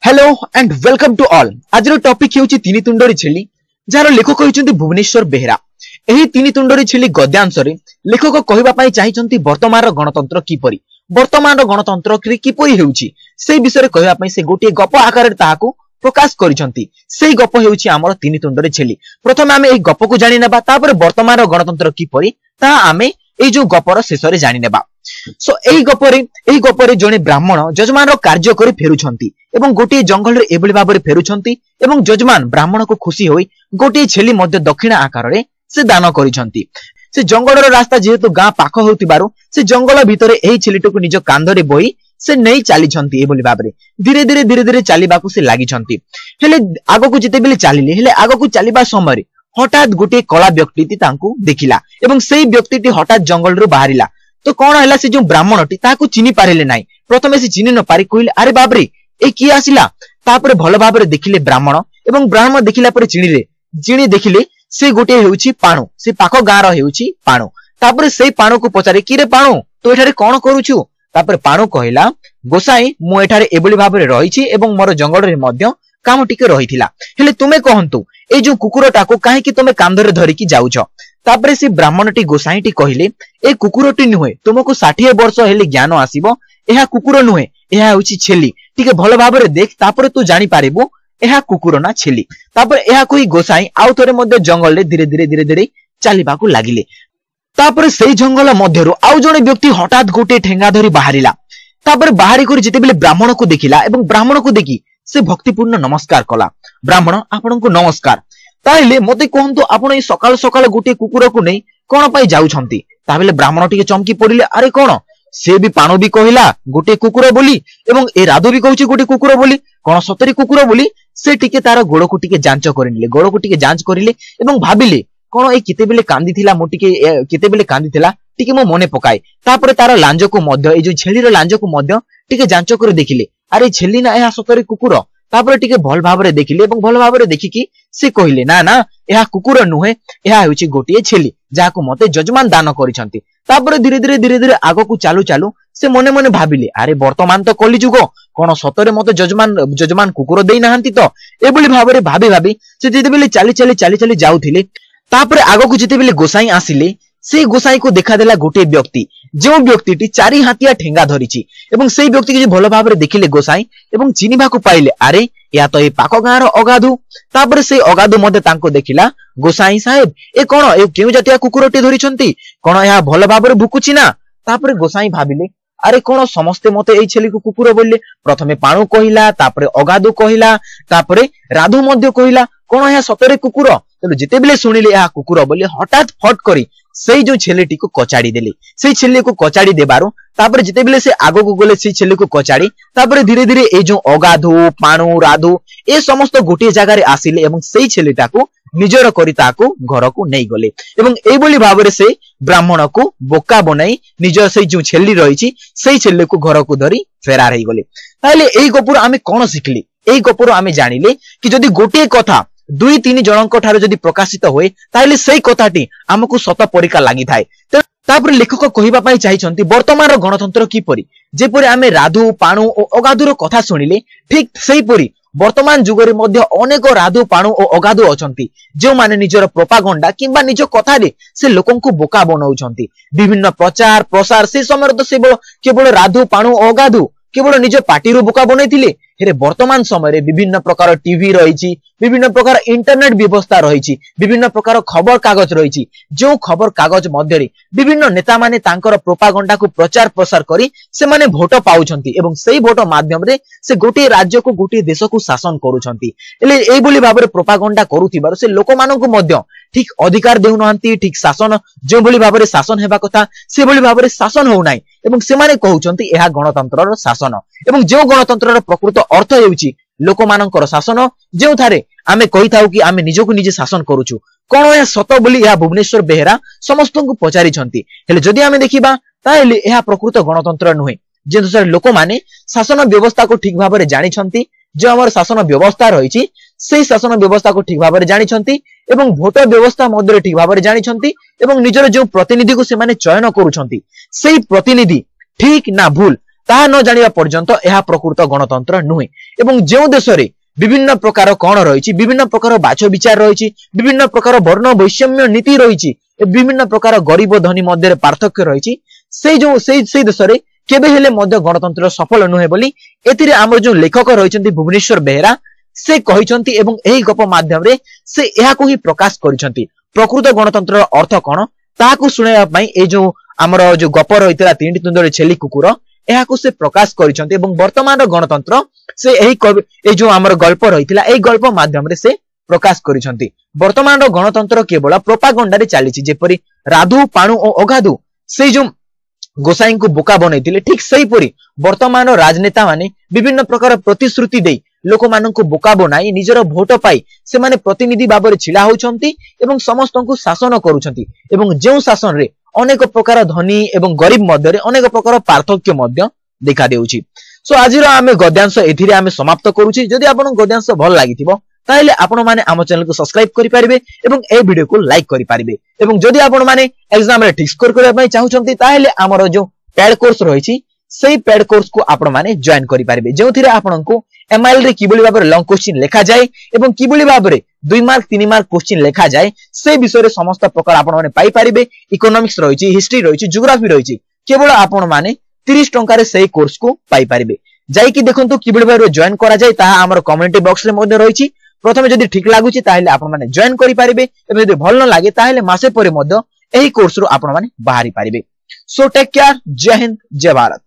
Hello and welcome to all. आज topic हेउची तीन तुंडरी छेली जार लेखक होइचंती भुवनेश्वर बेहेरा। एही तीन तुंडरी छेली गद्यांश रे लेखक कहिबा पई चाहिचंती वर्तमान गणतंत्र किपरि हेउची सेही विषय कहिबा पई से गोटे गप आकार रे ताहाकू प्रकाश करिसंती। सेही गप हेउची हमर तीन तुंडरी छेली। प्रथमे आमे एही गप को जानि नेबा, तापर वर्तमान गणतंत्र किपरि ता आमे एही जो गपर शेष रे जानि नेबा। सो एही गपरे जने ब्राह्मण जजमान कार्य करी फेरुछंती एवं गोटे जंगल रे एबली भाबरे फेरुछंती एवं जजमान ब्राह्मण को खुशी होई गोटे छेली मध्य दक्षिण आकार रे से दान करिछंती। से जंगल रो रास्ता जेहेतु गां पाख होतिबारु से जंगल भितरे एही छेलीटो को निज कांधरे बोई से नै चालिछंती। एबली भाबरे धीरे धीरे चालिबाकू से लागिछंती। हेले आगो जेते बेले चालिले हेले आगो चालिबा समय हठात गोटे कला व्यक्ति तांकू देखिला एवं सेही व्यक्तिटी हठात जंगल रो बाहरिला। तो कौन है से जो ब्राह्मणटी ताकू चिनी पारिले नाही। प्रथमे से चिनी न पारि कहिले अरे बाबरे ए की आसिला। तापरे भल भाबरे देखिले ब्राह्मण एवं ब्राह्मण देखिला परे चिनी देखिले से गोटे हेउची पाणु, से पाख गाँर हेउची पाणु। तापरे से पाणु को पचारे कि रे पाणु तो एठारे कोन करूछु। तापरे पाणु कहिला गोसाई मु एठारे एबली भाबरे रहिछि एवं मोर जंगल रे मध्य काम टिके रहिथिला। हेले तुमे कहंतु ए जो कुकुरटाको काहे कि तुमे कांधरे धरिकी जाउछ। तापरे से ब्राह्मणटी गोसाईटी कहिले ए कुकुरटी नुहे, तुमको 60 वर्ष हेले ज्ञान आसीबो। एहा कुकुर नुहे, एहा होची छेली। टिके भल भाबरे देख तापरे तू जानि पारिबो एहा कुकुर ना छेली। तापरे एहा कोई गोसाई आउ थरे मध्ये जंगल रे धीरे धीरे चालिबाकू लागिले। तापरे सेही जंगल मध्यरु आउ जणे व्यक्ति हठात गोटे ठेंगा धरि बाहरिला। तापरे बाहरी करी जेते बेले ब्राह्मण को देखिला एवं ब्राह्मण को देखि से भक्तिपूर्ण नमस्कार कला। ब्राह्मण आपनको नमस्कार। ताइले मते कहंतु आपण ए सकाल सकाल गोटे कुकुर को नै कोन पई जाउछंती। ताबेले ब्राह्मण टिके चमकी पड़िले अरे कोन से भी पाणो भी कहिला गोटे कुकुर बोली एवं ए राधु भी कहूची गोटे कुकुर बोली, कोन सतरी कुकुर बोली। से टिके तार गोड़ को टिके जांच करिले, गोड़ को टिके जांच करिले एवं भाबिले कोन ए केते बेले कांदीथिला मो टिके केते बेले कांदीथिला टिके मो मने पकाए। तापरे तार लांज को मध्य ए जो छेलीर लांज को मध्य टिके जांच करे देखिले अरे छेली ना एहा सतरी कुकुर। तापरे टिके भल भाबरे देखिले एवं भल भाबरे देखिकी से कहिले ना ना एहा कुकुर नुहे, एहा होची गोटिए छेली जाको मते जजमान दान करिसंती। तापरे धीरे धीरे आगो को चालू चालू से मने मने भाबिले अरे वर्तमान तो कली जुग, कोन सतरे मते जजमान कुकुर देई नाहंती तो। एबली भाबरे भाबी से जेते बेले चाली जाउथिले। तापरे आगो को जेते बेले गोसाई आसिले से गोसाई को देखा देला गोटे व्यक्ति, जो व्यक्तिटी 4 हाथिया ठेंगा धरिछि एवं सेही व्यक्ति के भल भाबरे देखिले गोसाई एवं चिनिबा को पाइले अरे या तो ए पाख गाँर अगाधु। तापरे से अगाधु मध्य तांको देखिला गोसाई साहेब ए कोन ए केउ जातिया कुकुरटी धरिछंती, कोन या भल भाबरे भुकुछि ना। तापरे गोसाई भाबिले अरे कोन समस्ते मते एई छेली को कुकुर बोलले। प्रथमे पाणु कहिला, तापरे अगाधु कहिला, तापरे राधु मध्य कहिला कोन या सतरे कुकुर। तेलो जेते बेले सुनिले या कुकुर बोली हठात फट करी सेही जो छेलीटी को कचाड़ी देले। सेही छेली को कचाड़ी देबारो तापरे जेते बेले से आगो को गले सेही छेली को कचाड़ी तापरे धीरे धीरे ए जो अगाधु पाणु राधु ए समस्त गोटे जगह रे आसिले एवं सेही छेलीटा को निजर करी ताको घर को नै गले एवं एई बोली भाबरे से ब्राह्मण को बोका बनाई निज सेही जो छेली रहिछि सेही छेली को घर को धरी फेरार हे गले। ताले एई गपुर आमे कोन सिखली, एई गपुर आमे जानिले कि जदि गोटे कथा 2-3 जनक ठारे जदि प्रकाशित होए ताइले सेही कथाटी हमकु सत परीक्षा लागि थाए। तापर लेखक कहिबा पई चाहिचंती वर्तमान गणतंत्र किपरि जेपरि आमे राधु पाणु ओ अगाधुर कथा सुनिले ठीक सेही परि वर्तमान जुगरे मध्य अनेक राधु पाणु ओ अगाधु अछंती जो माने निजर प्रोपागंडा किंबा निज कथा रे से लोकंकु बोका बनाउछंती। विभिन्न प्रचार प्रसार से समय तो से केवल राधु पाणु ओ अगाधु केवल निज पार्टी रो बोका बनैथिले। हेरे वर्तमान समय रे विभिन्न प्रकार टीवी रहिछि, विभिन्न प्रकार इंटरनेट व्यवस्था रहिछि, विभिन्न प्रकार खबर कागज रहिछि। जो खबर कागज मध्य रे विभिन्न नेता माने तांकर प्रोपागंडा को प्रचार प्रसार करी से माने भोट पाउछंती एवं सेही भोट माध्यम रे से गोटे राज्य को गोटे देश को शासन करूछंती। एले एई बोली भाबरे प्रोपागंडा करूथिबार से लोक माननकु मध्य ठीक अधिकार देउ नहंती, ठीक शासन जो बोली भाबरे शासन हेबा कथा से बोली भाबरे शासन हो नाही एवं से माने कहउछंती एहा गणतंत्रर शासन एवं जो गणतंत्रर प्रकृत अर्थ हेउची लोक माननकर शासन जो थारे आमे कहिथाउ कि आमे निजको निजे शासन करूछु। कोन या सत बोली या भुवनेश्वर बेहेरा समस्त को पचारि छंती। हेले जदि आमे देखिबा ताइले एहा प्रकृत गणतंत्र नुहे जे लोक माने शासन व्यवस्था को ठीक भाबरे जानि छंती। जो हमर शासन व्यवस्था रहिछि सेही शासन व्यवस्था को ठीक भाबरे जानि छंती एवं भोट व्यवस्था मध्य ठीक भाबरे जानि छंती एवं निजर जो प्रतिनिधि को से माने चयन करूछंती सेही प्रतिनिधि ठीक ना भूल ताहा न जानिबा पर्यंत यह प्रकृत गणतंत्र नुहे। एवं जो देश रे विभिन्न प्रकार कौन रही, विभिन्न प्रकार बाछ विचार रही, विभिन्न प्रकार वर्ण वैषम्य नीति रही, विभिन्न प्रकार गरीब धनी मध्य पार्थक्य रही, से देश रे केबे हेले मध्य गणतंत्र सफल नुहे बोली एथिरे आमर जो लेखक रही भुवनेश्वर बेहेरा से कहिसंती एवं एही गप माध्यम रे से एहाको ही प्रकाश करिसंती। प्रकृत गणतंत्र अर्थ कोन ताहाको सुनाइबा पई ए जो आमर जो गप रहितला तीनटी तुंदरे छेली कुकुर एहाको से प्रकाश करिसंती एवं वर्तमान गणतंत्र से एही जो आमर गल्प रहितला एही गल्प माध्यम रे से प्रकाश करिसंती। वर्तमान गणतंत्र केवल प्रोपागंडा रे चलीछि, जेपरि राधु पाणु और अगाधु से जो गोसाई को बोका बनैतिले ठीक सही परी वर्तमान राजनेता माने विभिन्न प्रकार प्रतिश्रुति दे लोक माननको बोका बनाई निजर भोट पाई से माने प्रतिनिधि बाबरे छिड़ा होउछंती एवं समस्त को शासन करूछंती एवं जेउ शासन रे अनेक प्रकार धनी एवं गरीब मध्य रे अनेक प्रकार पार्थक्य मध्य देखा देउछि। सो आजिरो आमे गद्यांश एथिरे आमे समाप्त करूछि। जदि आपन गद्यांश भल लागिथिबो ताहले आपण माने आम चैनल को सब्सक्राइब करि पारिबे एवं ए वीडियो को लाइक करि पारिबे एवं जदि आपण माने एग्जाम रे ठीक स्कोर करबा पई चाहुचंती ताहले हमर जो पेड कोर्स रहिछि सेही पेड कोर्स को आपण माने जॉइन करि पारिबे, जेउथिरे आपनको एमआईएल रे किबोली भाबरे लॉन्ग क्वेश्चन लेखा जाय एवं किबोली भाबरे 2 मार्क 3 मार्क क्वेश्चन लेखा जाय से विषय रे समस्त प्रकार आपण माने पाई पारिबे। इकोनॉमिक्स रहिछि, हिस्ट्री रहिछि, जियोग्राफी रहिछि, केवल आपण माने 30 टंका रे सेही कोर्स को पाई पारिबे। जाई कि देखंतु किबोली भाबरे जॉइन करा जाय ताहा हमर कम्युनिटी बॉक्स रे मध्ये रहिछि। प्रथमे जदि ठीक लागुछि ताहले आपण माने जॉइन करि पारिबे एवं जदि भल न लागे ताहले मासे परे मध्ये एही कोर्स रो आपण माने बाहरी पारिबे। सो टेक केयर, जय हिंद, जय भारत।